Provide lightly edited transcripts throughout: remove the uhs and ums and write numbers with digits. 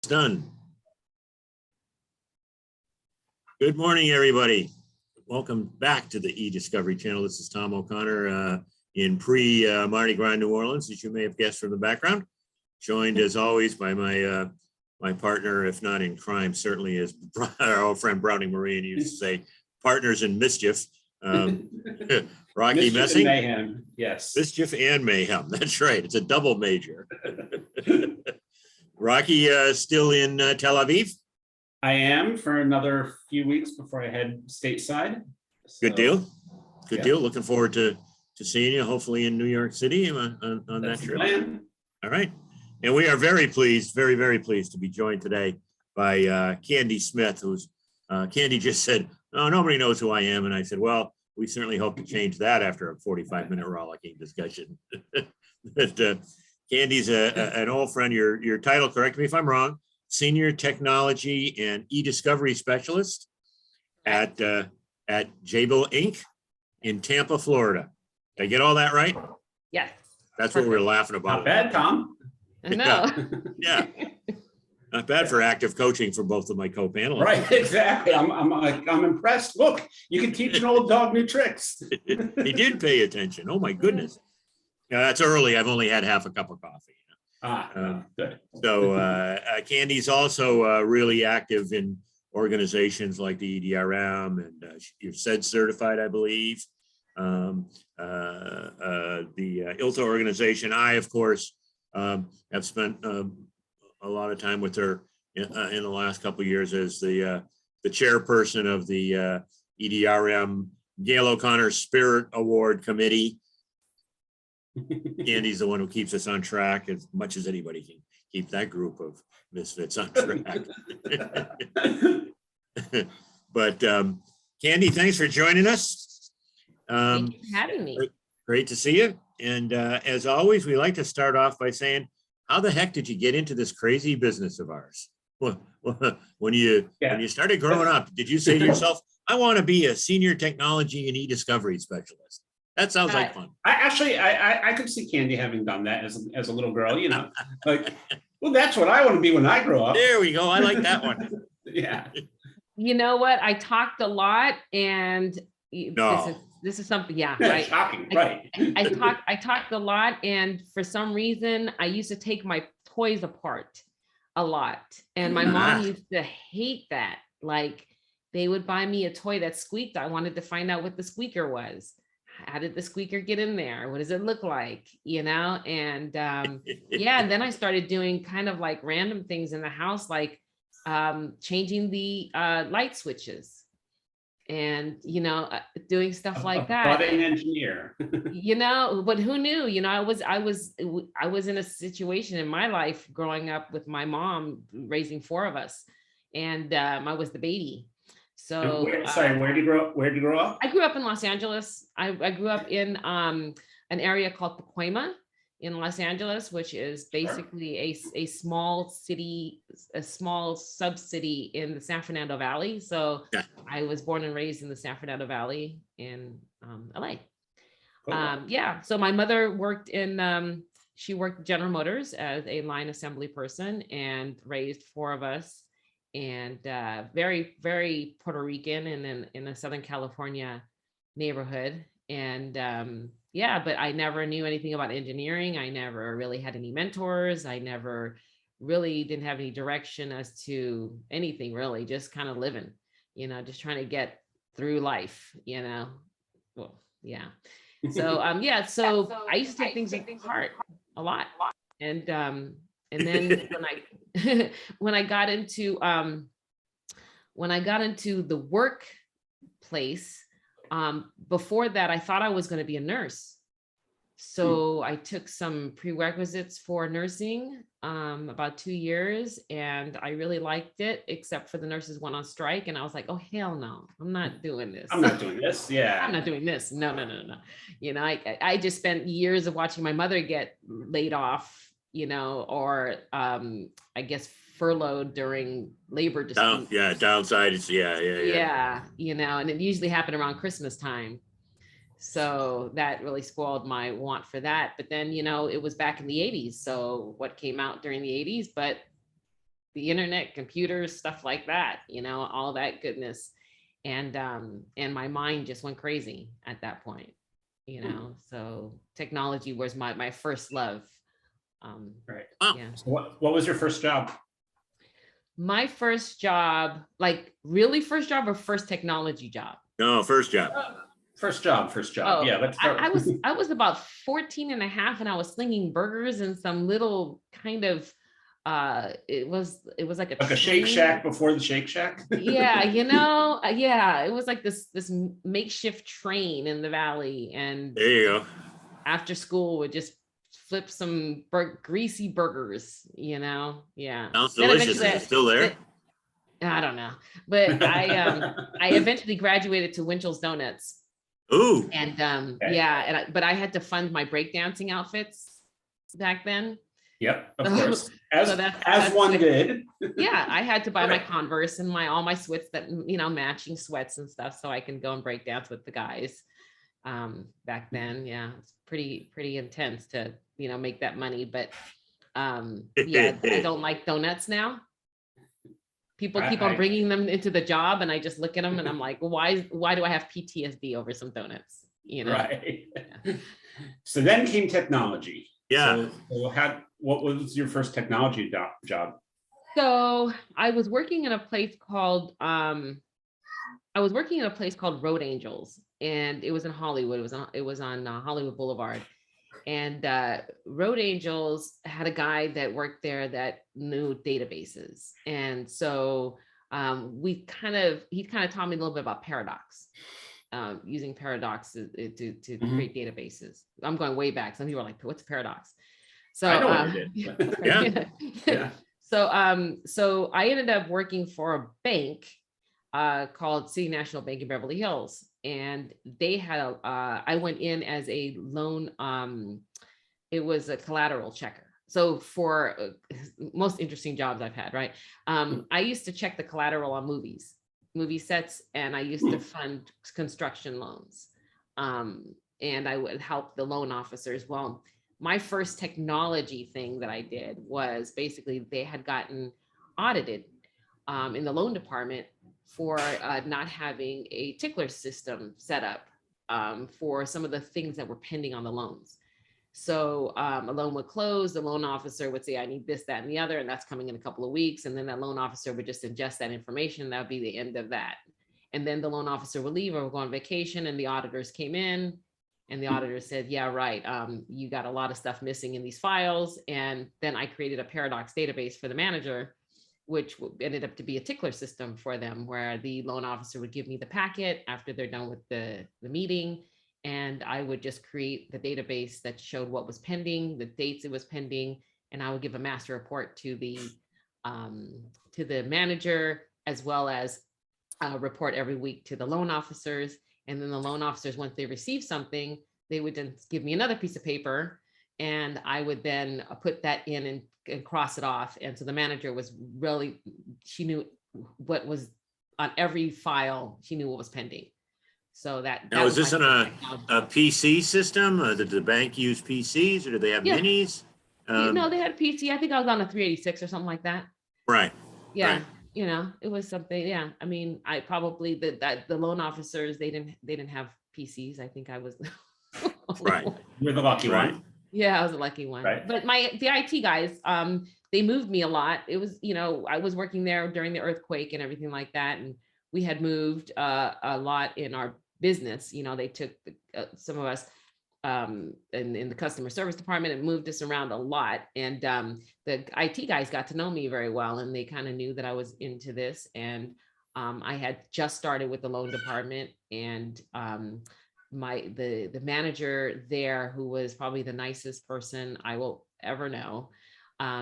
Done. Good morning, everybody. Welcome back to the eDiscovery channel. This is Tom O'Connor in pre-Mardi Gras, New Orleans, as you may have guessed from the background. Joined, as always, by my my partner, if not in crime, certainly as our old friend Brownie Marine used to say, partners in mischief. Rocky Messing. Mayhem, yes. Mischief and mayhem. That's right. It's a double major. Rocky still in Tel Aviv? I am for another few weeks before I head stateside. Good deal. Good deal. Looking forward to seeing you, hopefully in New York City on that trip. All right. And we are very pleased, very, very pleased to be joined today by Candi Smith, who's Candi just said, "Oh, nobody knows who I am." And I said, well, we certainly hope to change that after a 45-minute rollicking discussion. But Candi's an old friend. Your title, correct me if I'm wrong, Senior Technology and eDiscovery Specialist at Jabil Inc. in Tampa, Florida. Did I get all that right? Yes. That's what we were laughing about. Not bad, Tom. No. Yeah. Not bad for active coaching for both of my co-panelists. Right, exactly. I'm impressed. Look, you can teach an old dog new tricks. He did pay attention. Oh my goodness. Yeah, that's early. I've only had half a cup of coffee. Good. So Candi's also really active in organizations like the EDRM, and you're SED certified, I believe. The ILTA organization. I, of course, have spent a lot of time with her in the last couple of years as the chairperson of the EDRM Gayle O'Connor Spirit Award Committee. Candi's the one who keeps us on track as much as anybody can keep that group of misfits on track. But Candi, thanks for joining us. Thank you for having me. Great to see you. And as always, we like to start off by saying, how the heck did you get into this crazy business of ours? When you started growing up, did you say to yourself, I want to be a senior technology and eDiscovery specialist? That sounds like fun. I could see Candi having done that as a little girl, you know, like, well, that's what I want to be when I grow up. There we go. I like that one. Yeah. You know what? I talked a lot, and this is something. Yeah, right. Shocking, right? I talked a lot, and for some reason, I used to take my toys apart a lot, and my mom used to hate that. Like, they would buy me a toy that squeaked. I wanted to find out what the squeaker was. How did the squeaker get in there? What does it look like? You know, and yeah, and then I started doing kind of like random things in the house, like changing the light switches and, you know, doing stuff like that. Budding engineer. You know, but who knew? You know, I was in a situation in my life growing up with my mom raising four of us, and I was the baby. So where'd you grow up? I grew up in Los Angeles. I grew up in an area called Pacoima in Los Angeles, which is basically a small city, a small sub-city in the San Fernando Valley. So I was born and raised in the San Fernando Valley in LA. Yeah, so my mother worked in, she worked at General Motors as a line assembly person and raised four of us. And very, very Puerto Rican and in a Southern California neighborhood. And yeah, but I never knew anything about engineering. I never really had any mentors. I never really didn't have any direction as to anything, really, just kind of living, you know, just trying to get through life, you know. Well, yeah. So yeah, so I used to take things apart a lot. And then when I got into the workplace, before that, I thought I was going to be a nurse. So I took some prerequisites for nursing, about 2 years, and I really liked it, except for the nurses went on strike, and I was like, oh, hell no, I'm not doing this. I'm not doing this. Yeah. I'm not doing this. No. You know, I just spent years of watching my mother get laid off, you know, or I guess furloughed during labor disputes. Downside is yeah. You know, and it usually happened around Christmas time. So that really spoiled my want for that. But then, you know, it was back in the 80s. So what came out during the 80s, but the internet, computers, stuff like that, all that goodness. And my mind just went crazy at that point, so technology was my first love. Right. Yeah. So what was your first job? My first job, like really first job or first technology job? No, first job. First job. Oh, Yeah, let's start. I was about 14 and a half, and I was slinging burgers in some little kind of it was like a Shake train. Shack before the Shake Shack. Yeah, yeah, it was like this makeshift train in the valley, and There you go. after school would just flip some greasy burgers, yeah. Sounds Then delicious. Is eventually it still there? I don't know, but I eventually graduated to Winchell's Donuts. Ooh. And Okay. yeah, but I had to fund my breakdancing outfits back then. Yep, of So- course. As so that's one like- did. Yeah, I had to buy my Right. Converse and all my sweats that matching sweats and stuff, so I can go and break dance with the guys. Back then, yeah, it's pretty intense to make that money. But yeah, I don't like donuts now. People keep on bringing them into the job, and I just look at them and I'm like, why do I have PTSD over some donuts? Right. So then came technology. Yeah. So what was your first technology job? So I was working in a place called Road Angels, and it was in Hollywood. It was on Hollywood Boulevard. And Road Angels had a guy that worked there that knew databases. And so he kind of taught me a little bit about Paradox, using Paradox to create databases. I'm going way back. Some people are like, what's Paradox? So I know what it is. Yeah. Yeah. So I ended up working for a bank called City National Bank in Beverly Hills. And they had I went in as a loan, it was a collateral checker. So for most interesting jobs I've had, right? I used to check the collateral on movie sets, and I used to fund construction loans. And I would help the loan officers. Well, my first technology thing that I did was basically they had gotten audited in the loan department for not having a tickler system set up for some of the things that were pending on the loans. So a loan would close, the loan officer would say, I need this, that, and the other, and that's coming in a couple of weeks. And then that loan officer would just ingest that information. That would be the end of that. And then the loan officer would leave or go on vacation, and the auditors came in, and the auditor said, yeah, right, you got a lot of stuff missing in these files. And then I created a Paradox database for the manager, which ended up to be a tickler system for them, where the loan officer would give me the packet after they're done with the meeting. And I would just create the database that showed what was pending, the dates it was pending, and I would give a master report to the manager, as well as report every week to the loan officers. And then the loan officers, once they receive something, they would then give me another piece of paper, and I would then put that in and cross it off. And so the manager was really, she knew what was on every file. She knew what was pending. So that. Now, is this on a PC system? Did the bank use PCs, or did they have Yeah. minis? No, they had PC. I think I was on a 386 or something like that. Right. Yeah. Right. It was something. Yeah. I mean, I probably the loan officers, they didn't have PCs. I think I was. Right. You're the lucky Right. one. Yeah, I was a lucky one. Right. But the IT guys, they moved me a lot. It was, I was working there during the earthquake and everything like that. And we had moved a lot in our business. They took some of us in the customer service department and moved us around a lot. And the IT guys got to know me very well, and they kind of knew that I was into this. And I had just started with the loan department, and the manager there, who was probably the nicest person I will ever know,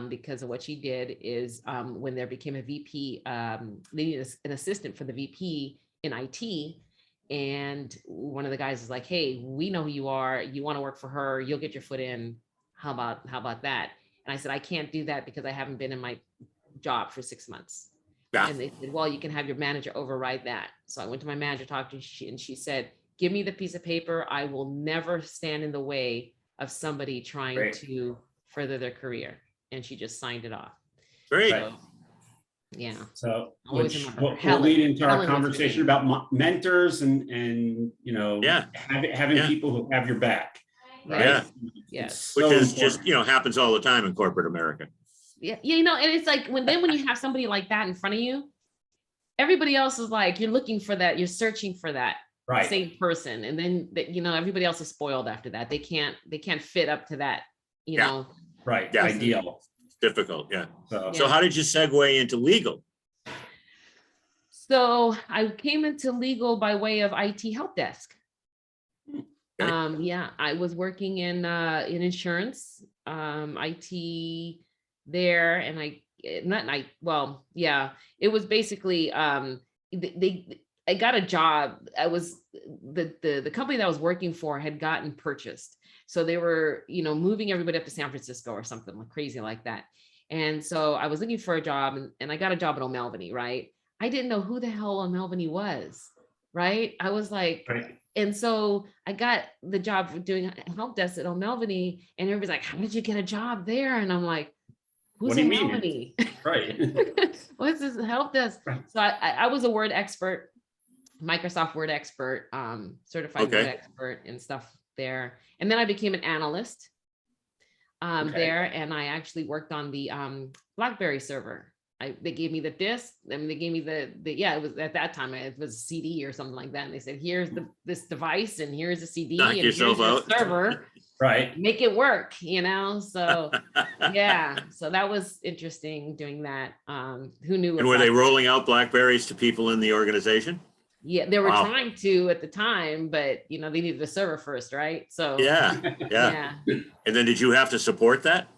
because of what she did, is when there became a VP, they needed an assistant for the VP in IT. And one of the guys is like, hey, we know who you are. You want to work for her. You'll get your foot in. How about that? And I said, I can't do that because I haven't been in my job for 6 months. Yeah. And they said, well, you can have your manager override that. So I went to my manager, talked to her, and she said, give me the piece of paper. I will never stand in the way of somebody trying Great. to further their career. And she just signed it off. Great. Right. Yeah. So, Always which remember will Helen. lead into our Helen was conversation really- about mentors and, you know, Yeah. having Yeah. people who have your back, right? Yeah. Yes. It's Which so is important. just, happens all the time in corporate America. Yeah, and it's like when you have somebody like that in front of you, everybody else is like, you're looking for that, you're searching for that Right. same person. And then everybody else is spoiled after that. They can't fit up to that, Yeah. Right. Yeah. Ideal. It's difficult. Yeah. So, So how did you segue into legal? So I came into legal by way of IT help desk. Okay. Yeah, I was working in insurance, IT there, and it was basically I got a job. I was the company that I was working for had gotten purchased, so they were moving everybody up to San Francisco or something like crazy like that. And so I was looking for a job, and I got a job at O'Melveny, right? I didn't know who the hell O'Melveny was, right? I was like, right. and so I got the job for doing help desk at O'Melveny, and everybody's like, how did you get a job there? And I'm like, who's What do you mean? O'Melveny? Right. What's this help desk? Right. So I was a Word expert, Microsoft Word expert, certified Word expert and stuff there. And then I became an analyst there, and I actually worked on the BlackBerry server. They gave me the disc, and they gave me it was at that time it was a CD or something like that. And they said, here's this device, and here's a CD, Knock and yourself here's out. your server. Right. Make it work, So yeah, so that was interesting doing that. Who knew? And were they rolling out BlackBerries to people in the organization? Yeah, they were Wow. trying to at the time, but they needed a server first, right? So Yeah. And then did you have to support that?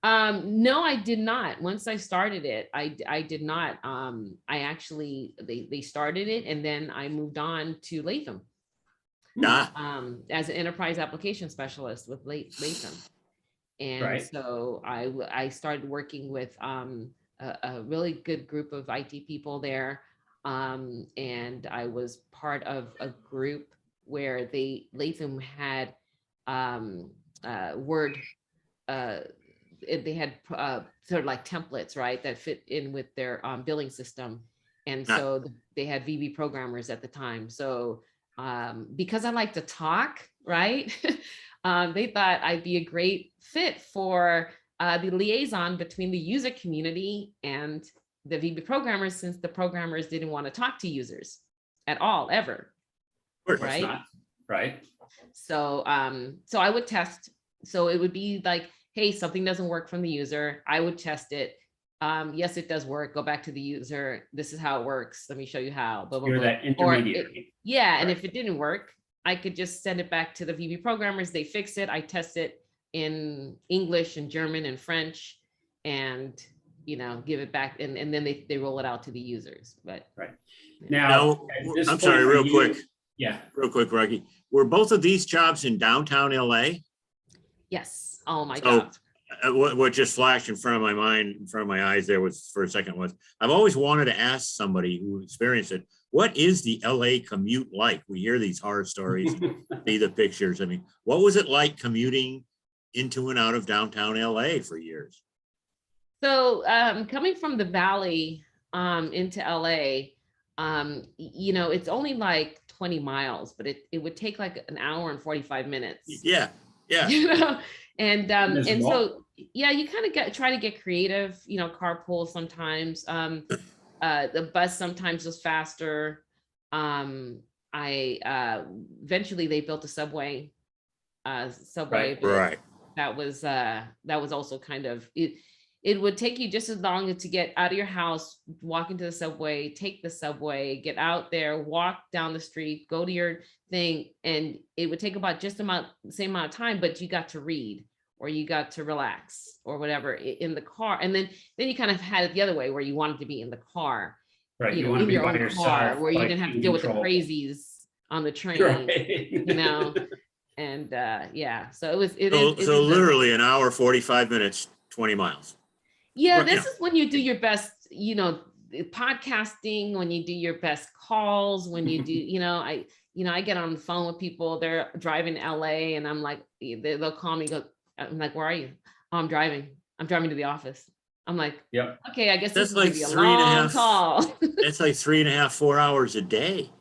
No, I did not. Once I started it, I did not. I actually they started it, and then I moved on to Latham. As an enterprise application specialist with Latham. And so I started working with a really good group of IT people there. And I was part of a group where Latham had Word, they had sort of like templates, right, that fit in with their billing system. And so they had VB programmers at the time. So because I like to talk, right, they thought I'd be a great fit for the liaison between the user community and the VB programmers, since the programmers didn't want to talk to users at all, ever. Right. Right. So I would test. So it would be like, hey, something doesn't work from the user. I would test it. Yes, it does work. Go back to the user. This is how it works. Let me show you how. Blah, blah, You're blah. that intermediary. And if it didn't work, I could just send it back to the VB programmers. They fix it. I test it in English and German and French, and give it back, and then they roll it out to the users. But now I'm sorry, real quick, Rocky. Were both of these jobs in downtown LA? Yes, all my jobs. What just flashed in front of my mind, in front of my eyes there was for a second was, I've always wanted to ask somebody who experienced it, what is the LA commute like? We hear these horror stories, see the pictures. I mean, what was it like commuting into and out of downtown LA for years? So coming from the Valley into LA, it's only like 20 miles, but it would take like an hour and 45 minutes. Yeah. And so you kind of try to get creative, carpool sometimes. The bus sometimes was faster. Eventually they built a subway. Right. That was also kind of it would take you just as long to get out of your house, walk into the subway, take the subway, get out there, walk down the street, go to your thing. And it would take about just the same amount of time, but you got to read, or you got to relax, or whatever in the car. And then you kind of had it the other way, where you wanted to be in the car, right? You want to be your by own yourself, car, where you like, didn't have to deal with the crazies on the train, right. And so it was. So literally an hour, 45 minutes, 20 miles. Yeah, this is when you do your best, podcasting, when you do your best calls, when you do, I get on the phone with people, they're driving to LA, and I'm like, they'll call me, I'm like, where are you? Oh, I'm driving to the office. I'm like, Yep. okay, I guess That's this is gonna like be a 3.5 long call. It's like 3.5, 4 hours a day,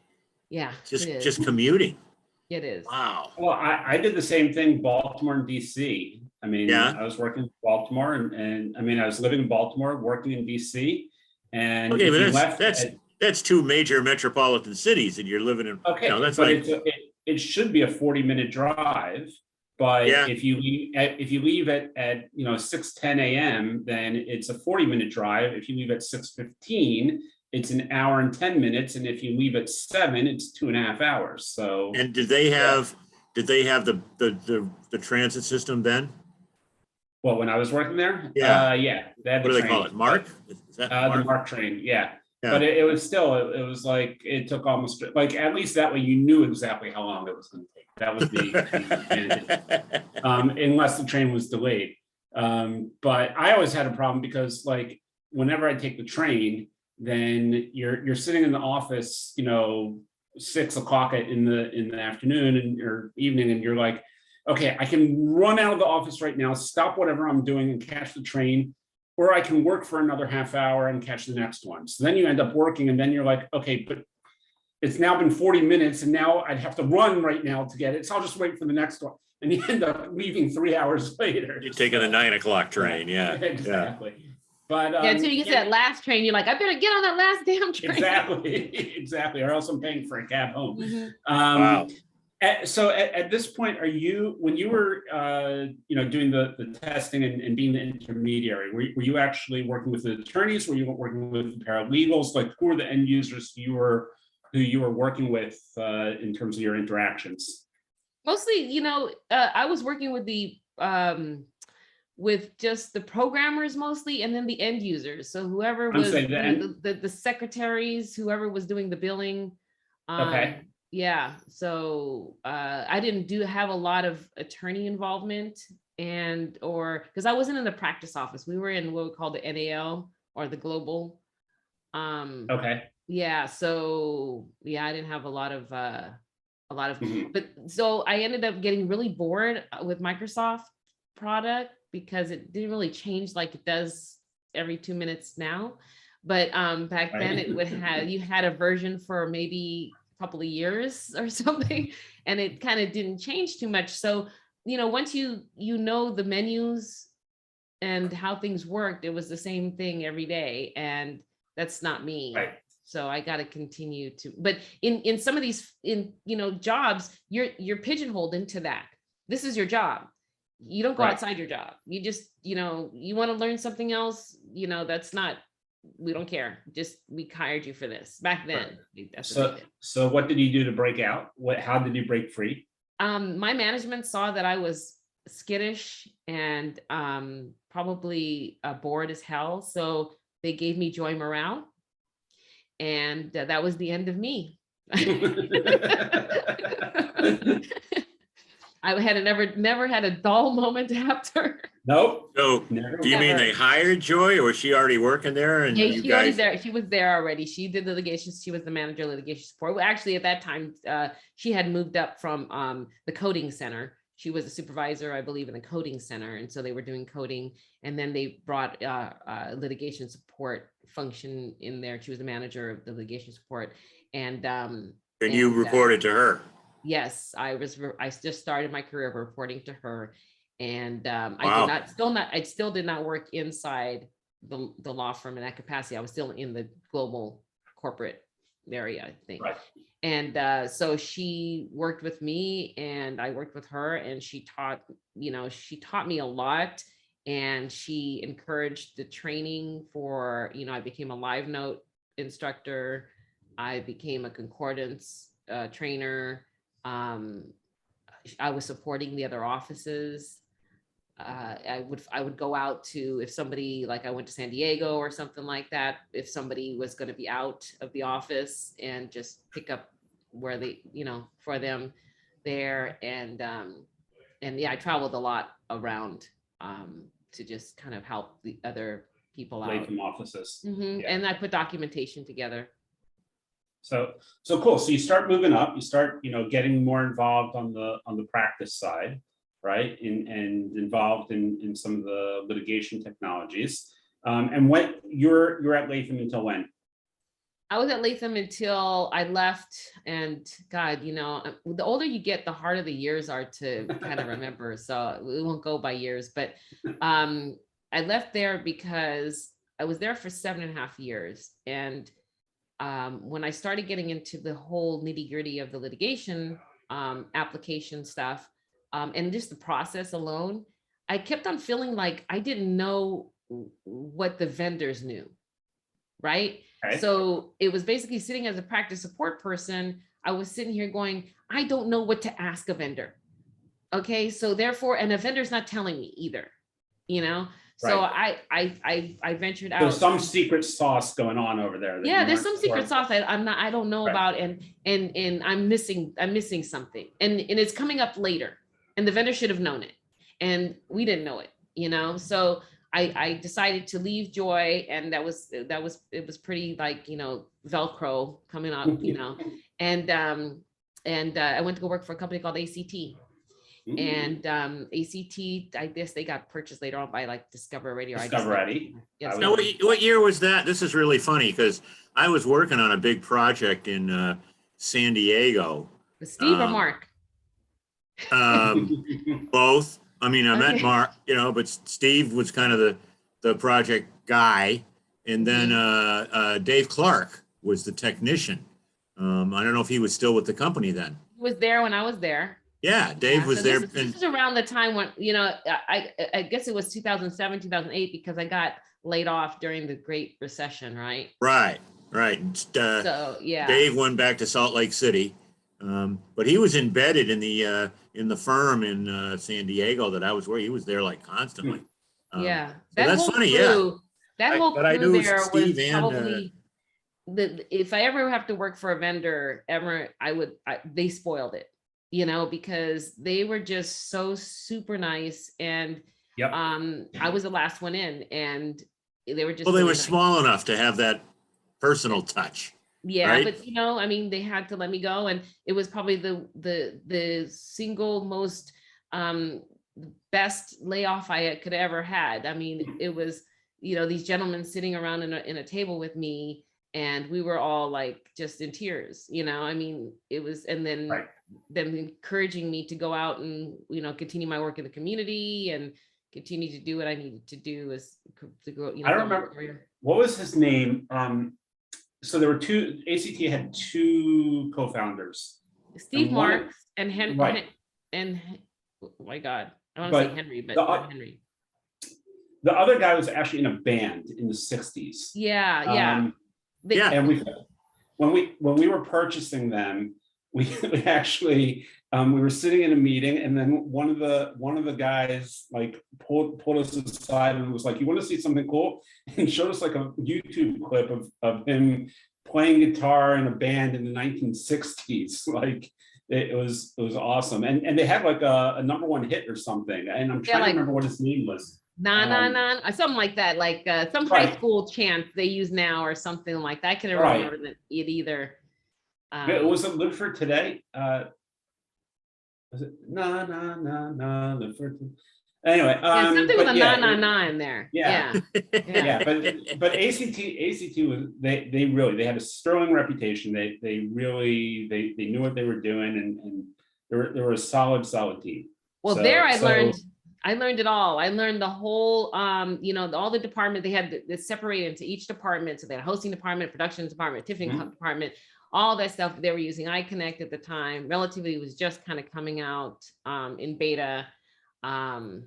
Yeah, just it is. just commuting. It is. Wow. Well, I did the same thing, Baltimore and DC. I mean, Yeah. I was working in Baltimore and I mean, I was living in Baltimore, working in DC. And Okay, if you but left that's two major metropolitan cities, and you're living in. okay, That's but like, it should be a 40-minute drive. But yeah. if you leave at 6:10 a.m., then it's a 40-minute drive. If you leave at 6:15, it's an hour and 10 minutes. And if you leave at 7, it's 2.5 hours. So And did they have the transit system then? well, when I was working there, Yeah. yeah, they had What the do they call train. it? Mark? Is that The Mark? Mark train, yeah. Yeah. But it was still, it was like, it took almost, like, at least that way you knew exactly how long it was gonna take. That was the advantage. Unless the train was delayed. But I always had a problem because like, whenever I take the train, then you're sitting in the office, 6 o'clock in the afternoon or evening, and you're like, okay, I can run out of the office right now, stop whatever I'm doing and catch the train, or I can work for another half hour and catch the next one. So then you end up working and then you're like, okay, but it's now been 40 minutes and now I'd have to run right now to get it. So I'll just wait for the next one. And you end up leaving 3 hours later. You're taking the 9 o'clock train, yeah. Exactly. But Yeah, until you get to that last train, you're like, I better get on that last damn train. Exactly. Or else I'm paying for a cab home. Mhm. Wow. So at this point, when you were doing the testing and being the intermediary, were you actually working with the attorneys? Were you working with the paralegals? Like, who are the end users who you were working with in terms of your interactions? Mostly, I was working with just the programmers mostly, and then the end users. So whoever was the secretaries, whoever was doing the billing. Okay. Yeah, so I didn't have a lot of attorney involvement, or because I wasn't in the practice office. We were in what we call the NAL, or the global. Okay. Yeah, so yeah, I didn't have a lot of Mhm. but so I ended up getting really bored with Microsoft product because it didn't really change like it does every 2 minutes now. But back then you had a version for maybe couple of years or something, and it kind of didn't change too much. So once you know the menus and how things worked, it was the same thing every day, and that's not me. Right. So I got to continue to, but in some of these jobs, you're pigeonholed into that. This is your job. You don't go outside your job. You just you want to learn something else, that's not, we don't care. Just, we hired you for this back then. That's what they did. So what did you do to break out? How did you break free? My management saw that I was skittish and probably bored as hell. So they gave me Joy Morale. And that was the end of me. I had never had a dull moment after. Nope. So do you mean they hired Joy, or was she already working there? And yeah, she was there already. She did the litigation. She was the manager of litigation support. Well, actually, at that time, she had moved up from the coding center. She was a supervisor, I believe, in the coding center. And so they were doing coding. And then they brought litigation support function in there. She was the manager of the litigation support. And you reported to her? Yes, I just started my career of reporting to her. And Wow. I still did not work inside the law firm in that capacity. I was still in the global corporate area, I think. Right. And so she worked with me and I worked with her, and she taught me a lot, and she encouraged the training for, I became a live note instructor. I became a concordance trainer. I was supporting the other offices. I would go out to, if somebody, like I went to San Diego or something like that, if somebody was going to be out of the office, and just pick up where they, for them there. And yeah, I traveled a lot around to just kind of help the other people out. From offices. Mm-hmm. Yeah. And I put documentation together. So cool. So you start moving up, you start, getting more involved on the practice side, right? And involved in some of the litigation technologies. And when you're at Latham until when? I was at Latham until I left, and God, the older you get, the harder the years are to kind of remember. So we won't go by years, but I left there because I was there for 7.5 years. And when I started getting into the whole nitty gritty of the litigation application stuff, and just the process alone, I kept on feeling like I didn't know what the vendors knew, right? Okay. So it was basically sitting as a practice support person. I was sitting here going, I don't know what to ask a vendor. Okay, so therefore, and a vendor's not telling me either, So Right. I ventured out. There's some secret sauce going on over there. Yeah, there's some secret sauce I don't know Right. about, and I'm missing something, and it's coming up later, and the vendor should have known it, and we didn't know it, So I decided to leave Joy, and it was pretty like Velcro coming up, and I went to go work for a company called ACT. And ACT, I guess they got purchased later on by like Discover Radio. Discovery. Yes. Now, what year was that? This is really funny because I was working on a big project in San Diego. Steve or Mark? Both. I mean, I met Okay. Mark, but Steve was kind of the project guy. And then Dave Clark was the technician. I don't know if he was still with the company then. He was there when I was there. Yeah, Dave was there. This was around the time when, I guess it was 2007, 2008, because I got laid off during the Great Recession, right? Right. So, yeah. Dave went back to Salt Lake City, but he was embedded in the firm in San Diego that I was where he was there like constantly. Yeah, so that's whole funny. crew, that whole but I crew knew there Steve was and, probably if I ever have to work for a vendor ever, they spoiled it, because they were just so super nice, and Yep. I was the last one in, and they were just Well, they really were nice. small enough to have that personal touch. Yeah, right? but I mean, they had to let me go, and it was probably the single most best layoff I could ever had. I mean, it was these gentlemen sitting around in a table with me, and we were all like just in tears. I mean, it was, and then Right. them encouraging me to go out and continue my work in the community and continue to do what I needed to do as to go. I don't remember what was his name. So there were ACT had two co-founders. Steve And one- Marks and Henry, Right. and oh my God, I want to say But Henry, but the- not Henry. The other guy was actually in a band in the 60s. Yeah. Yeah. And when we were purchasing them, we actually we were sitting in a meeting, and then one of the guys like pulled us aside and was like, "You want to see something cool?" And showed us like a YouTube clip of him playing guitar in a band in the 1960s. Like it was awesome, and they had like a #1 hit or something. And I'm trying to remember what his name was. Nah, something like that, like some Right. high school chant they use now or something like that. I can't Right. remember it either. It was it Live for Today? Was it Live for Today? Anyway, Yeah, something with a yeah, na in there. Yeah. Yeah, but ACT was they had a sterling reputation. They knew what they were doing, and they were a solid team. Well, So- there so- I learned it all. I learned the whole, all the department, they had it separated into each department. So they had a hosting department, production department, ticketing department, all that stuff they were using. iConnect at the time, relatively was just kind of coming out in beta. And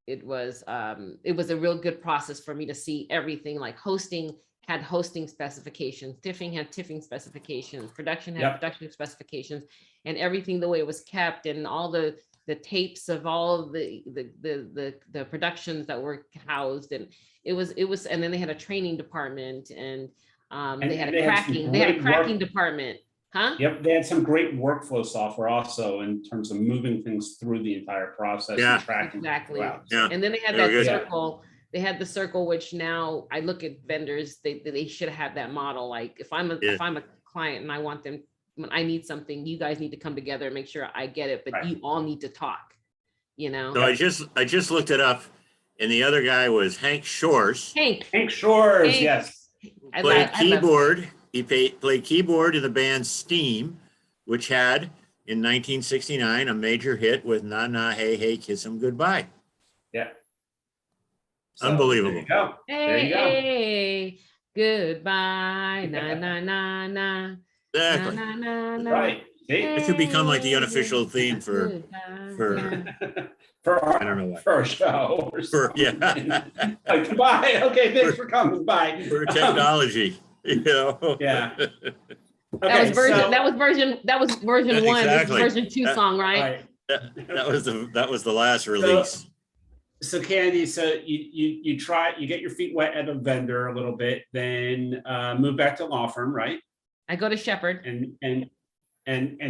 it was a real good process for me to see everything. Like hosting had hosting specifications, tiffing had tiffing specifications, production had production specifications, and everything the way it was kept, and all the tapes of all the productions that were housed, and it was, and then they had a training department, and they had a cracking department. Huh? Yep, they had some great workflow software also in terms of moving things through the entire process Yeah. and tracking. Exactly. throughout. Yeah. And then they had Very that good. circle. They had the circle, which now I look at vendors, they should have had that model. Like if I'm a client and I want them, when I need something, you guys need to come together and make sure I get it, but Right. you all need to talk, So I just looked it up, and the other guy was Hank Shores. Hank Shores, Hank. yes. Played keyboard. He played keyboard in the band Steam, which had in 1969 a major hit with "Na Na Hey Hey Kiss 'Em Goodbye." Yeah. So, Unbelievable. There you go. There you go. Hey, goodbye, na na na na. Exactly. Na, na, na, Right. See? It should become like the unofficial theme for Goodbye. For I don't know our, what. for our show. Or For yeah, like, bye. Okay, thanks for coming. Bye. for technology. You know. Yeah. That was Okay, version. so- That was version one. Exactly. This is version 2 song, right? Right. That was the last release. So Candi, so you get your feet wet at a vendor a little bit, then move back to law firm, right? I go to Shepherd. And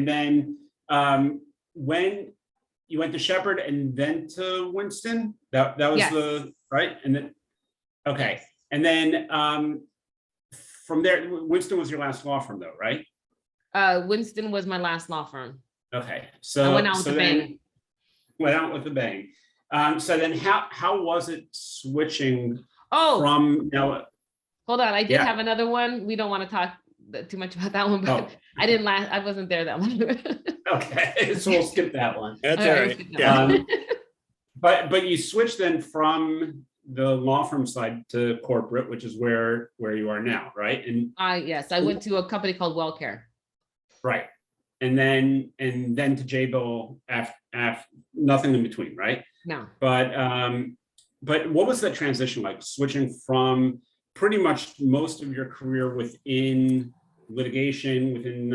then when you went to Shepherd and then to Winston, that was Yes. the right, and then okay, and then from there, Winston was your last law firm, though, right? Winston was my last law firm. Okay, so I went out with a bang. Went out with a bang. So then, how was it switching Oh, from now? hold on. I did Yeah. have another one. We don't want to talk too much about that one, but Oh. I wasn't there that one. Okay, so we'll skip that one. That's All all right, right. we'll skip that Yeah. one. But you switched then from the law firm side to corporate, which is where you are now, right? And Yes, I went to a company called WellCare. right, and then to Jabil after nothing in between, right? No. But what was that transition like, switching from pretty much most of your career within litigation, within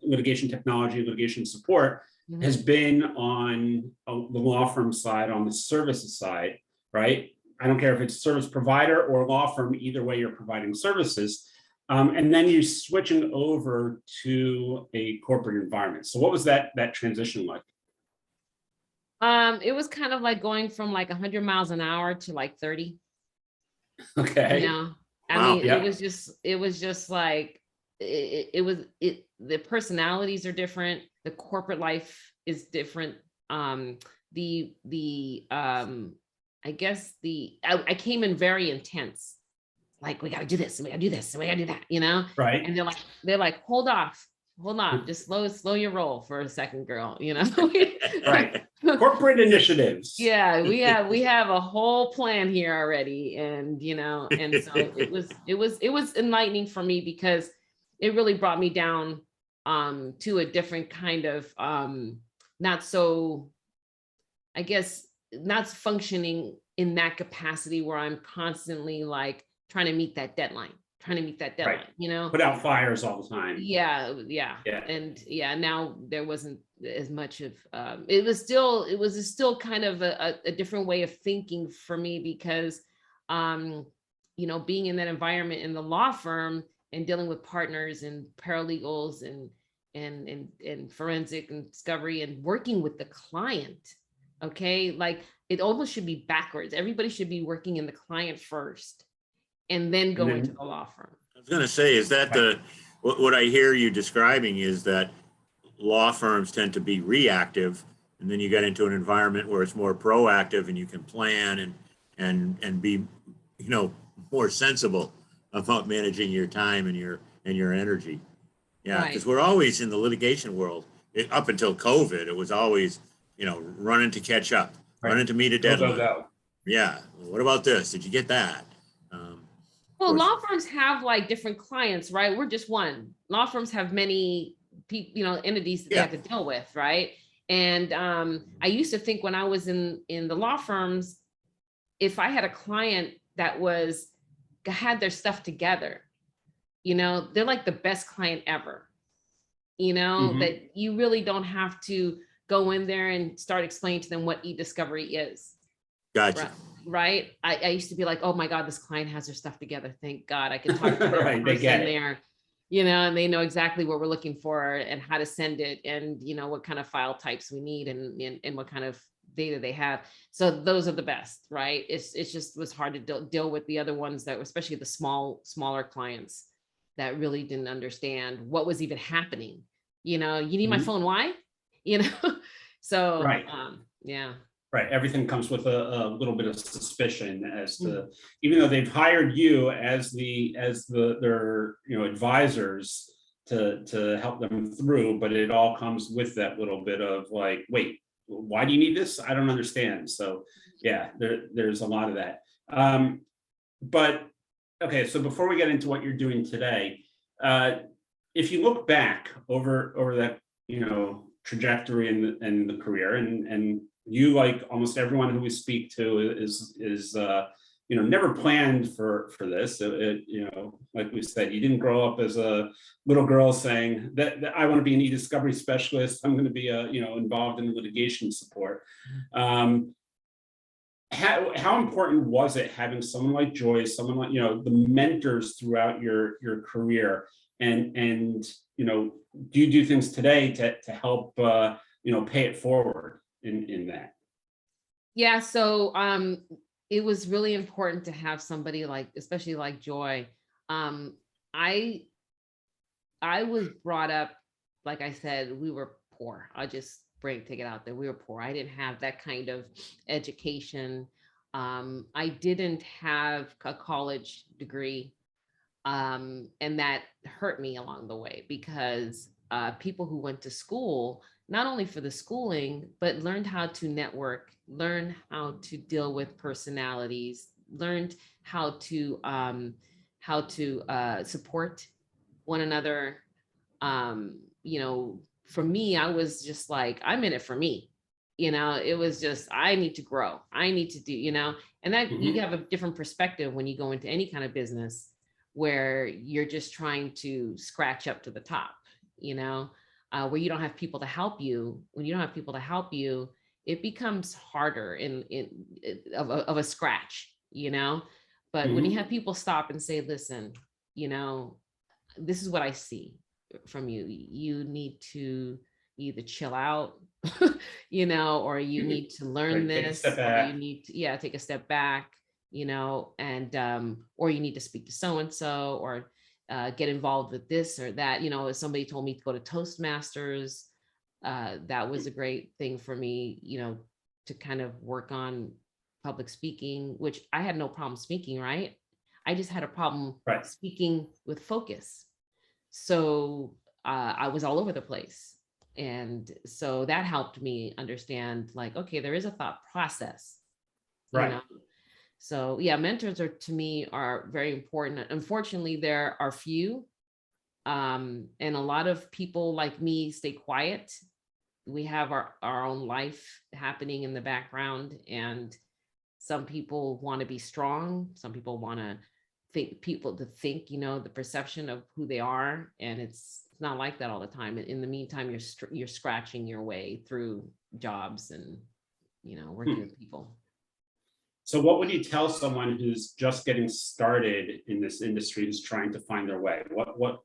litigation technology, litigation support, Mhm. has been on the law firm side, on the services side, right? I don't care if it's service provider or law firm, either way you're providing services. And then you're switching over to a corporate environment. So what was that transition like? It was kind of like going from like 100 miles an hour to like 30. Okay. You know, I Wow. mean, Yeah. it was just like, the personalities are different. The corporate life is different. I guess I came in very intense. Like, we got to do this and we got to do this and we got to do that, you know? Right. And they're like, hold off, just slow your roll for a second, girl, you know? Right. Corporate initiatives. Yeah, we have a whole plan here already, and and so it was enlightening for me, because it really brought me down to a different kind of not so, I guess, not functioning in that capacity where I'm constantly like trying to meet that deadline, Right. you know? Put out fires all the time. Yeah. And now there wasn't as much of it was still kind of a different way of thinking for me, because being in that environment in the law firm and dealing with partners and paralegals and forensic and discovery and working with the client, okay, like it almost should be backwards. Everybody should be working in the client first and then go into the law firm. I was going to say, is that what I hear you describing is that law firms tend to be reactive, and then you get into an environment where it's more proactive and you can plan and be, more sensible about managing your time and your energy. Yeah, Right. because we're always in the litigation world. Up until COVID, it was always, running to catch up, Right. running to meet a Go, deadline. go. Yeah. What about this? Did you get that? Well, course. law firms have like different clients, right? We're just one. Law firms have many people, entities that they have to deal with, right? And I used to think when I was in the law firms, if I had a client that had their stuff together, they're like the best client ever, Mhm. that you really don't have to go in there and start explaining to them what eDiscovery is. Gotcha. Right. I used to be like, oh my God, this client has their stuff together. Thank God I can talk to their Right, they get person it. there, and they know exactly what we're looking for and how to send it, and what kind of file types we need and what kind of data they have. So those are the best, right? It's just was hard to deal with the other ones that were, especially the smaller clients that really didn't understand what was even happening. You need my Mhm. phone, why? So Right. yeah. Right, everything comes with a little bit of suspicion as to, even though they've hired you as their advisors to help them through, but it all comes with that little bit of like, wait, why do you need this? I don't understand. So yeah, there's a lot of that. But okay, so before we get into what you're doing today, if you look back over that trajectory in the career, and you, like almost everyone who we speak to, is never planned for this. Like we said, you didn't grow up as a little girl saying that I want to be an eDiscovery specialist. I'm going to be involved in litigation support. How important was it having someone like Joy, someone like the mentors throughout your career, and do you do things today to help pay it forward in that? Yeah, so it was really important to have somebody like, especially like Joy. I was brought up, like I said, we were poor. I'll just take it out there. We were poor. I didn't have that kind of education. I didn't have a college degree. And that hurt me along the way, because people who went to school, not only for the schooling, but learned how to network, learned how to deal with personalities, learned how to support one another. For me, I was just like, I'm in it for me. It was just, I need to grow. I need to do, and that you have a different perspective when you go into any kind of business where you're just trying to scratch up to the top, where you don't have people to help you. When you don't have people to help you, it becomes harder of a scratch, but when you have people stop and say, listen, this is what I see from you. You need to either chill out, or you need to learn this, or you need to, take a step back, and or you need to speak to so-and-so, or get involved with this or that. If somebody told me to go to Toastmasters, that was a great thing for me, to kind of work on public speaking, which I had no problem speaking, right? I just had a problem speaking with focus. So I was all over the place. And so that helped me understand, like, okay, there is a thought process. Right. So yeah, mentors to me are very important. Unfortunately, there are few. And a lot of people like me stay quiet. We have our own life happening in the background, and some people want to be strong. Some people want to think the perception of who they are. And it's not like that all the time. In the meantime, you're scratching your way through jobs and, working with people. So what would you tell someone who's just getting started in this industry, who's trying to find their way? What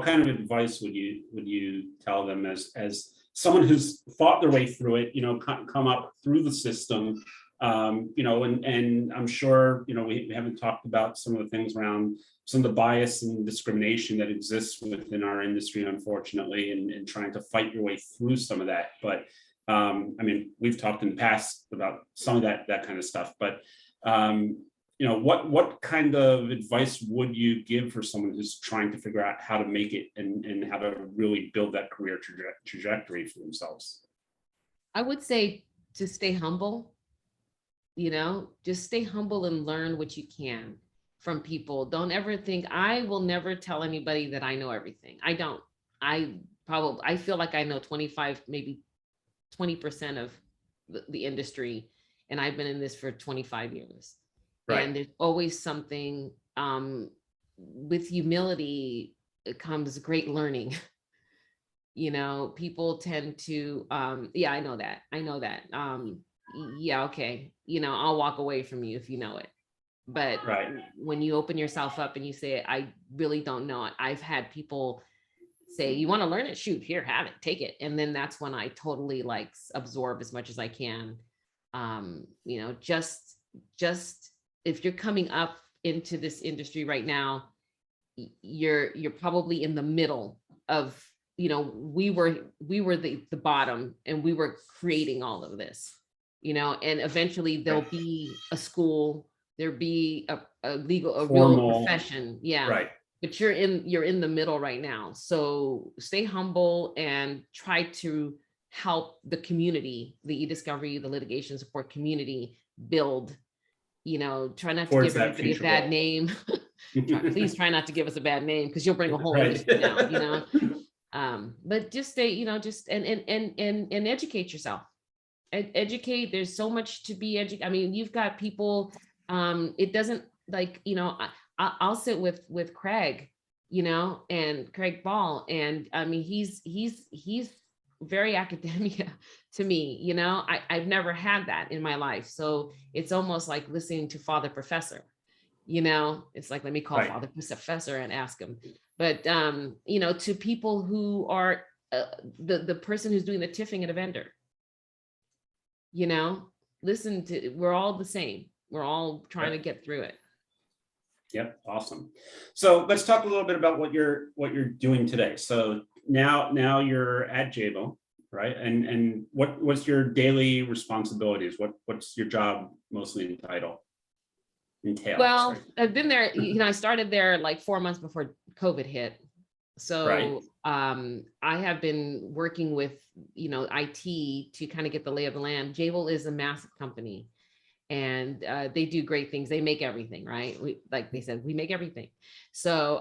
kind of advice would you tell them as someone who's fought their way through it, come up through the system, and I'm sure, we haven't talked about some of the things around some of the bias and discrimination that exists within our industry, unfortunately, and trying to fight your way through some of that. But we've talked in the past about some of that kind of stuff, but what kind of advice would you give for someone who's trying to figure out how to make it and how to really build that career trajectory for themselves? I would say to stay humble, just stay humble and learn what you can from people. Don't ever think, I will never tell anybody that I know everything. I don't. I feel like I know 25, maybe 20% of the industry, and I've been in this for 25 years. Right. And there's always something, with humility, it comes great learning. People tend to, I know that. Yeah, okay. I'll walk away from you if you know it. But when you open yourself up and you say, I really don't know it. I've had people say, you want to learn it? Shoot, here, have it, take it. And then that's when I totally absorb as much as I can. Just if you're coming up into this industry right now, you're probably in the middle of, we were the bottom, and we were creating all of this, and eventually there'll be a school, there'll be a real Formal. profession. Yeah. Right. But you're in the middle right now. So stay humble and try to help the community, the eDiscovery, the litigation support community build, try not to Towards give that everybody a future bad goal. name. Please try not to give us a bad name because you'll bring a whole Right. industry down, but just stay, just and educate yourself. Educate. There's so much to be educated. I mean, you've got people, it doesn't like, I'll sit with Craig, and Craig Ball. And I mean, he's very academia to me, I've never had that in my life. So it's almost like listening to Father Professor, it's like, let me call Right. Father Professor and ask him. But, to people who are the person who's doing the tiffing at a vendor, listen to, we're all the same. We're all trying to get through it. Yep, awesome. So let's talk a little bit about what you're doing today. So now you're at Jabil, right? And what's your daily responsibilities? What's your job mostly entail? Well, sorry. I've been there, I started there like 4 months before COVID hit. So Right. I have been working with, IT to kind of get the lay of the land. Jabil is a massive company. And they do great things. They make everything, right? Like they said, we make everything. So,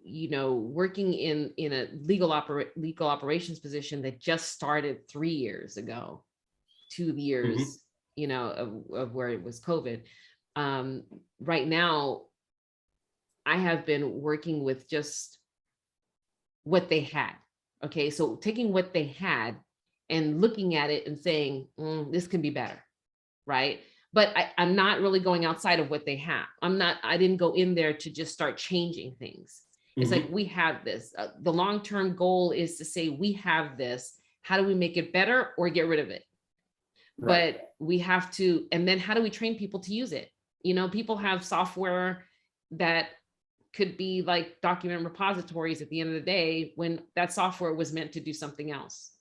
working in a legal operations position that just started 3 years ago, 2 years, of where it was COVID. Right now, I have been working with just what they had. Okay, so taking what they had and looking at it and saying, this can be better, right? But I'm not really going outside of what they have. I didn't go in there to just start changing things. It's like, we have this. The long-term goal is to say, we have this. How do we make it better or get rid of it? Right. But we have to, and then how do we train people to use it? People have software that could be like document repositories at the end of the day when that software was meant to do something else.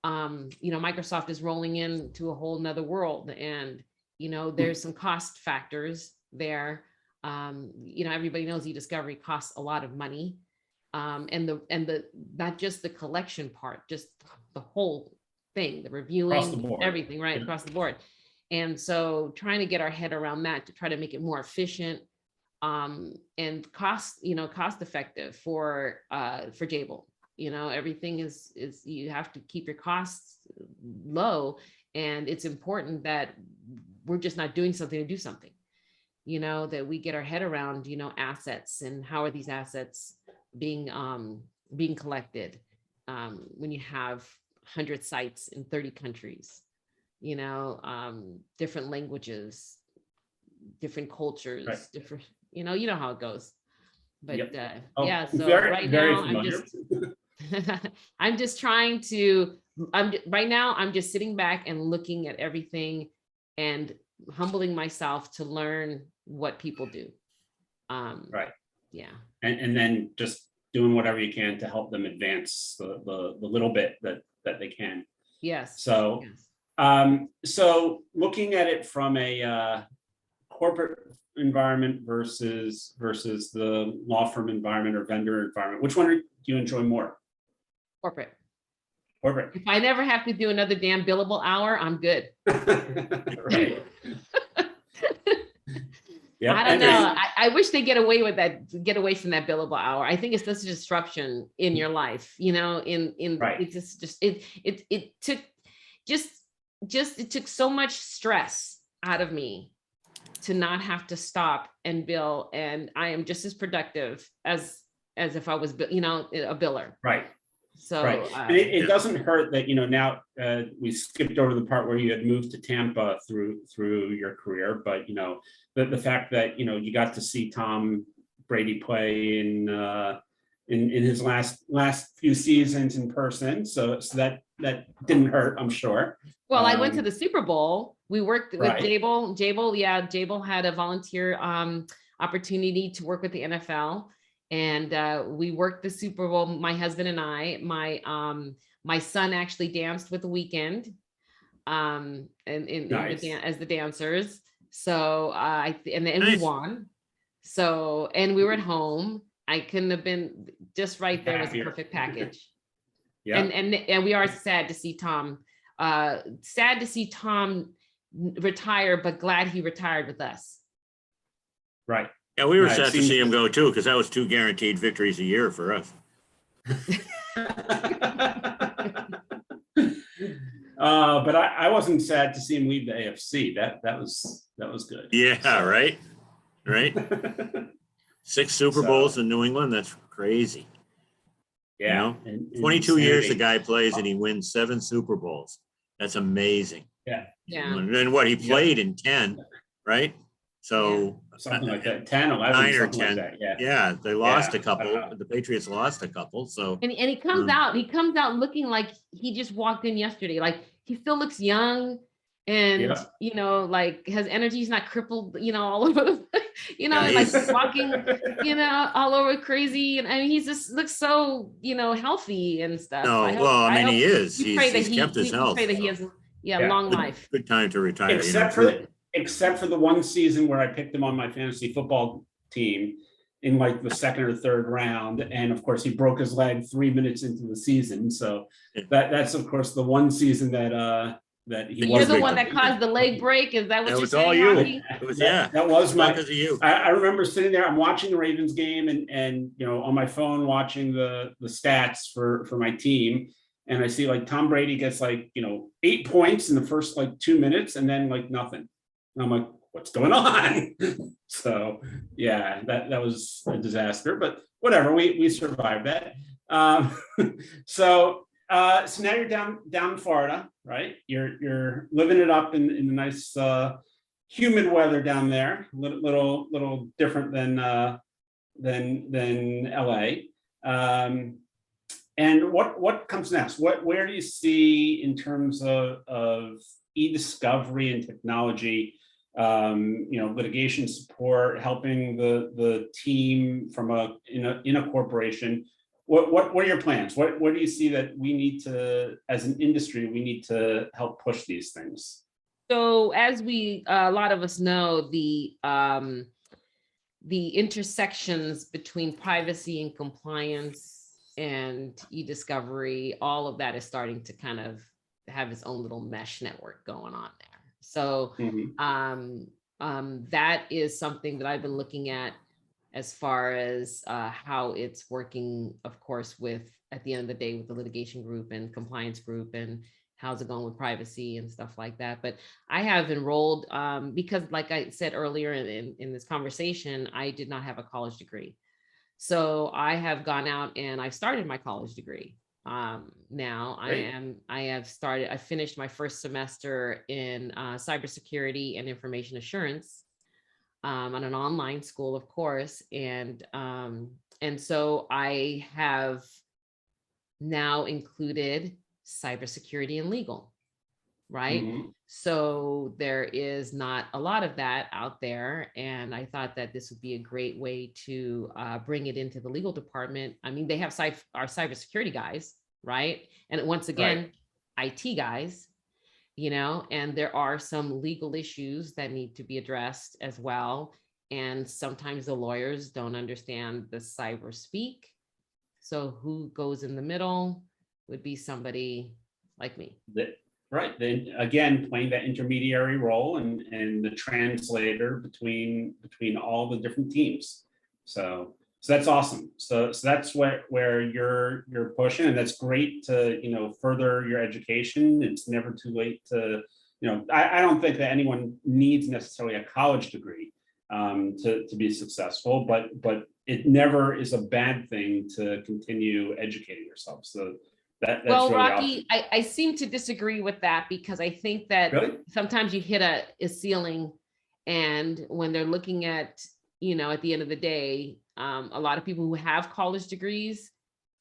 Microsoft is rolling into a whole nother world, and there's some cost factors there. Everybody knows eDiscovery costs a lot of money, and the not just the collection part, just the whole thing, the reviewing, everything, right, across the board. And so trying to get our head around that to try to make it more efficient, and cost effective for Jabil. Everything is you have to keep your costs low, and it's important that we're just not doing something to do something, that we get our head around, assets and how are these assets being collected, when you have 100 sites in 30 countries, different languages, different cultures, right. different, you know how it goes. But yep. So very now familiar. I'm just trying to, right now, I'm just sitting back and looking at everything and humbling myself to learn what people do. Right. Yeah. And then just doing whatever you can to help them advance the little bit that they can. Yes. So, yes. So looking at it from a corporate environment versus the law firm environment or vendor environment, which one do you enjoy more? Corporate. Corporate. If I never have to do another damn billable hour, I'm good. Right. Yep. I don't know. I wish they get away with that, get away from that billable hour. I think it's such a disruption in your life, right. It took so much stress out of me to not have to stop and bill. And I am just as productive as if I was, a biller. Right. So right. And it doesn't hurt that, now we skipped over the part where you had moved to Tampa through your career, but, the fact that, you got to see Tom Brady play in his last few seasons in person. So that didn't hurt, I'm sure. Well, I went to the Super Bowl. We worked with right. Jabil. Jabil had a volunteer opportunity to work with the NFL. And we worked the Super Bowl, my husband and I. My son actually danced with The Weeknd. and in Nice. as the dancers. So and we Nice. won. So, and we were at home. I couldn't have been just right there was a Happier. perfect package. Yeah. And we are sad to see Tom. Sad to see Tom retire, but glad he retired with us. Right. Yeah, we were Right, sad to seems- see him go too, because that was 2 guaranteed victories a year for us. But I wasn't sad to see him leave the AFC. That was good. Yeah, So- right? Right? 6 Super So- Bowls in New England, that's crazy. Yeah. know, and 22 years the insanity. guy plays and he wins 7 Super Bowls. That's amazing. Yeah. And then what, he played in 10, right? So Something like that. 10, 11, 9 or something 10. like that. Yeah. Yeah, they lost Yeah. a couple. The Patriots lost a couple. So And he comes out, looking like he just walked in yesterday. Like he still looks young and Yeah. like has energy. He's not crippled, all over the Yeah, like he's- walking, all over crazy. And I mean, he just looks so, healthy and stuff. no, hope- he is. we pray that He's kept his we health. pray that he has Yeah. long life. Good time to retire. Except for the one season where I picked him on my fantasy football team in like the 2nd or 3rd round. And of course, he broke his leg 3 minutes into the season. So that's of course the one season that he You're the big one that time. caused the leg break. Is that what That you're was saying, all you. Rocky? It was, That was my. because of you. I remember sitting there. I'm watching the Ravens game and on my phone watching the stats for my team, and I see like Tom Brady gets like 8 points in the first like 2 minutes and then like nothing. And I'm like, what's going on? So yeah, that was a disaster. But whatever, we survived that. So now you're down in Florida, right? You're living it up in the nice humid weather down there. Little different than LA. And what comes next? Where do you see in terms of e-discovery and technology? Litigation support, helping the team from in a corporation. What are your plans? What do you see that we need to, as an industry, we need to help push these things? So as a lot of us know, the intersections between privacy and compliance and e-discovery, all of that is starting to kind of have its own little mesh network going on there. So that is something that I've been looking at as far as how it's working, of course, at the end of the day with the litigation group and compliance group and how's it going with privacy and stuff like that. But I have enrolled because like I said earlier in this conversation, I did not have a college degree. So I have gone out and I've started my college degree. Now I finished my first semester in cybersecurity and information assurance on an online school, of course. And so I have now included cybersecurity and legal, right? Mm-hmm. So there is not a lot of that out there. And I thought that this would be a great way to bring it into the legal department. I mean, they have our cybersecurity guys, right? And once again, IT guys, and there are some legal issues that need to be addressed as well. And sometimes the lawyers don't understand the cyber speak. So who goes in the middle would be somebody like me. Right. Then again, playing that intermediary role and the translator between all the different teams. So that's awesome. So that's where you're pushing, and that's great to further your education. It's never too late to I don't think that anyone needs necessarily a college degree to be successful, but it never is a bad thing to continue educating yourself. So that's well, really Rocky, awesome. I seem to disagree with that because I think that Really? sometimes you hit a ceiling, and when they're looking at at the end of the day, a lot of people who have college degrees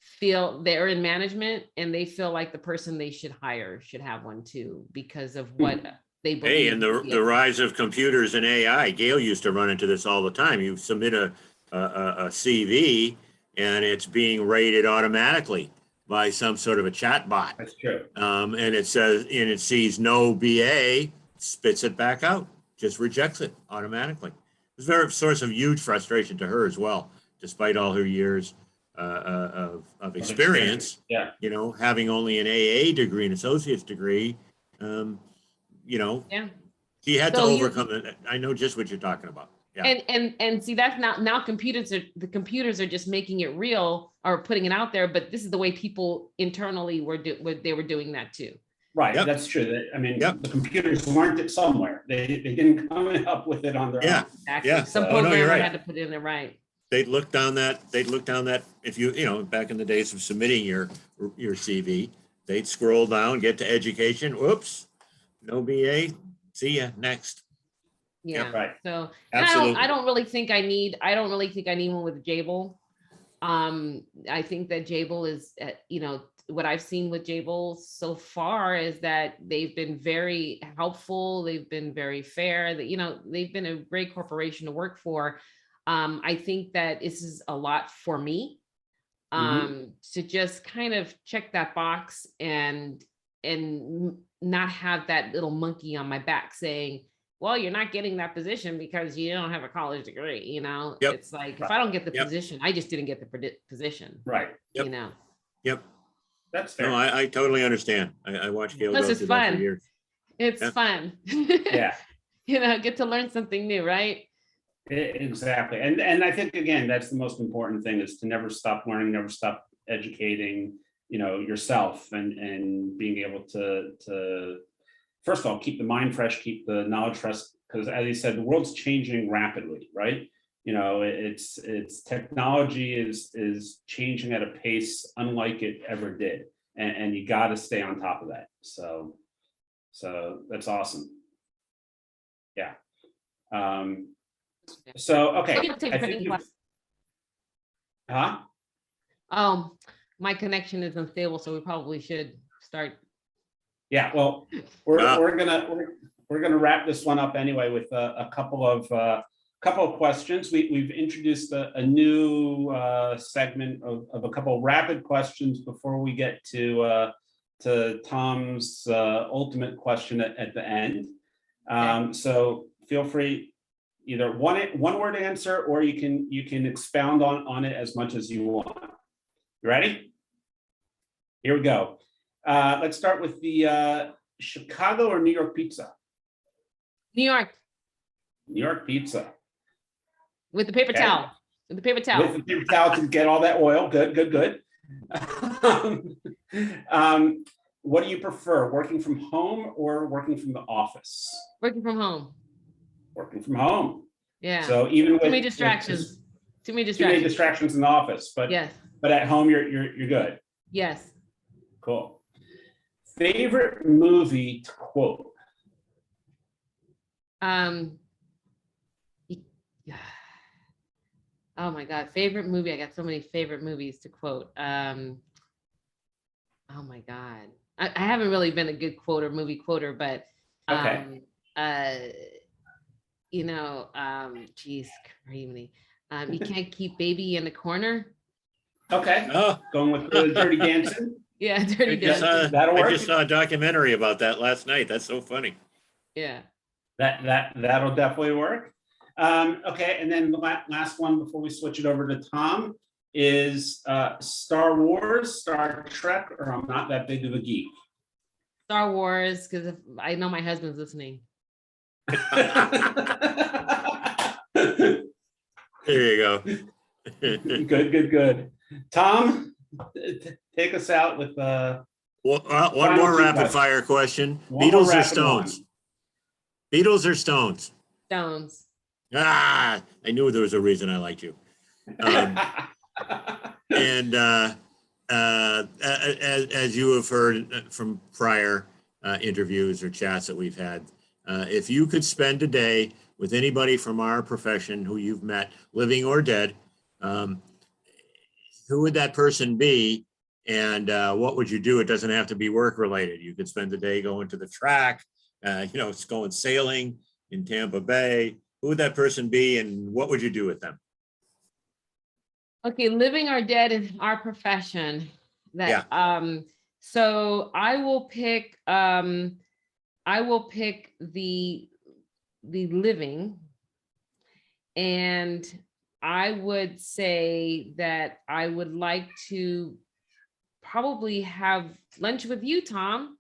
feel they're in management and they feel like the person they should hire should have one too because of what they believe. Hey, and the rise of computers and AI, Gayle used to run into this all the time. You submit a CV and it's being rated automatically by some sort of a chat bot. That's true. And it says, and it sees no BA, spits it back out, just rejects it automatically. It's a source of huge frustration to her as well, despite all her years of experience. Yeah. You know, having only an AA degree, an associate's degree, you know, Yeah. she had to So overcome it. I know just what you're talking about. Yeah. And see, that's now the computers are just making it real or putting it out there, but this is the way people internally were doing that too. Right, Yep. that's true. I mean, Yep. the computers learned it somewhere. They didn't come up with it on their Yeah. own. Exactly. Yeah. Some Oh, no, you're programmer right. had to put it in there, right? They'd look down that if you know, back in the days of submitting your CV, they'd scroll down, get to education, whoops, no BA, see ya, next. Yeah. Right. So, and Absolutely. I don't really think I need one with Jabil. I think that Jabil is, you know, what I've seen with Jabil so far is that they've been very helpful. They've been very fair. That, you know, they've been a great corporation to work for. I think that this is a lot for me to just kind of check that box and not have that little monkey on my back saying, well, you're not getting that position because you don't have a college degree. You know, Yep. It's like, if I don't get the Yep. position, I just didn't get the position, Right, Yep. you know? Yep. that's fair. No, I totally understand. I watched Gayle Plus go it's through that for fun. years. It's Yeah. fun. Yeah, You know, get to learn something new, right? exactly. And I think, again, that's the most important thing, is to never stop learning, never stop educating, you know, yourself, and being able to first of all, keep the mind fresh, keep the knowledge fresh, because as you said, the world's changing rapidly, right? You know, it's technology is changing at a pace unlike it ever did. And you got to stay on top of that. So that's awesome. Yeah. So, okay. Maybe I'll take I a think cooking class. huh? My connection is unstable, so we probably should start. Yeah, well, we're gonna wrap this one up anyway with a couple of questions. We've introduced a new segment of a couple of rapid questions before we get to Tom's ultimate question at the end. So feel free, either one word answer, or you can expound on it as much as you want. You ready? Here we go. Let's start with the Chicago or New York pizza? New York New York pizza. with the paper Okay. towel. With the paper towel. With the paper towel to get all that oil. Good. What do you prefer, working from home or working from the office? Working from home. Working from home. Yeah. So even with Too many distractions. Too many too many distractions. distractions in the office, but Yes. at home you're good. Yes. Cool. Favorite movie to quote? Oh my God, favorite movie. I got so many favorite movies to quote. Oh my God. I haven't really been a good movie quoter, but Okay. you know, geez, creamy. You can't keep baby in the corner. Okay. Oh, Going with the Dirty Dancing. Yeah, Dirty That'll Dancing. work. I just saw a documentary about that last night. That's so funny. Yeah. That'll definitely work. Okay, and then the last one before we switch it over to Tom is Star Wars, Star Trek, or I'm not that big of a geek. Star Wars, because I know my husband's listening. There you go. Good. Tom, take us out with One Final more two rapid questions. fire question. One more Beatles or rapid Stones? one. Beatles or Stones? Stones. Ah, I knew there was a reason I liked you. And as you have heard from prior interviews or chats that we've had, if you could spend a day with anybody from our profession who you've met, living or dead, who would that person be? And what would you do? It doesn't have to be work related. You could spend the day going to the track, it's going sailing in Tampa Bay. Who would that person be, and what would you do with them? Okay, living or dead in our profession. That so I will pick the living, and I would say that I would like to probably have lunch with you, Tom.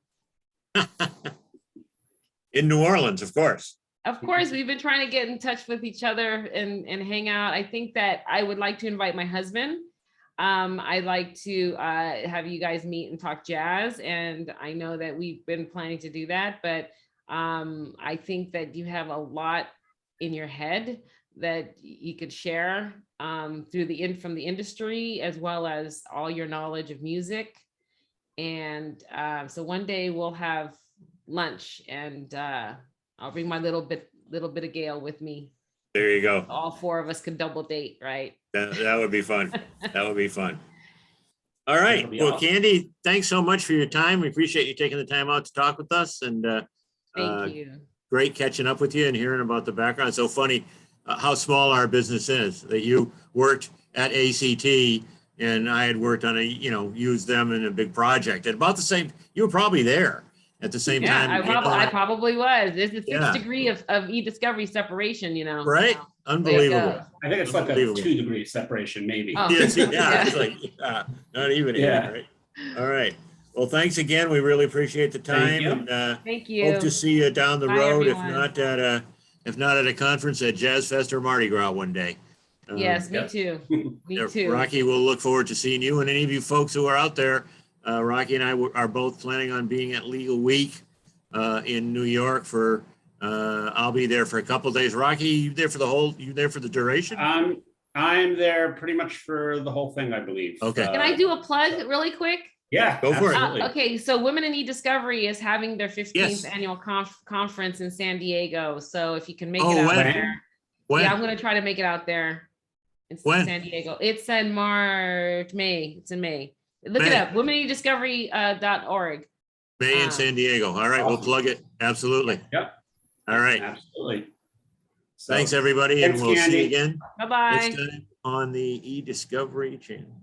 In New Orleans, of course. Of course, we've been trying to get in touch with each other and hang out. I think that I would like to invite my husband. I'd like to have you guys meet and talk jazz. And I know that we've been planning to do that, but I think that you have a lot in your head that you could share from the industry, as well as all your knowledge of music. And so one day we'll have lunch, and I'll bring my little bit of Gayle with me. There you go. All four of us could double date, right? That would be fun. That would be fun. All right. Well, awesome. Candi, thanks so much for your time. We appreciate you taking the time out to talk with us, and Thank you. great catching up with you and hearing about the background. It's so funny how small our business is, that you worked at ACT and I had worked on used them in a big project at about the same, you were probably there at the same time. I probably was. There's a 6 Yeah. degree of eDiscovery separation, Right? Unbelievable. I think it's like a Unbelievable. 2-degree separation, maybe. Oh. Yes, yeah, Yeah. it's like, not even, Yeah. right? All right. Well, thanks again. We really appreciate the Thank time, you. and Thank you. hope to see you down the Bye, road, everyone. if not at a conference at Jazz Fest or Mardi Gras one day. Yes, me Yep. too. Me too. Rocky, we'll look forward to seeing you, and any of you folks who are out there. Rocky and I are both planning on being at Legal Week in New York for. I'll be there for a couple of days. Rocky, you there for the duration? I'm there pretty much for the whole thing, I believe. Okay. Can I do a plug really quick? Yeah, Go for it. absolutely. Okay, so Women in eDiscovery is having their 15th Yes. annual conference in San Diego. So if you can make Oh, it out when? there. When? Yeah, I'm gonna try to make it out there. It's When? San Diego. It's in May. It's in May. Look it May. up, womenediscovery.org. May in San Diego. All right, we'll Awesome. plug it. Absolutely. Yep. All right. Absolutely. So, Thanks, everybody, and thanks, we'll see you Candi. Bye-bye. again next time on the eDiscovery channel.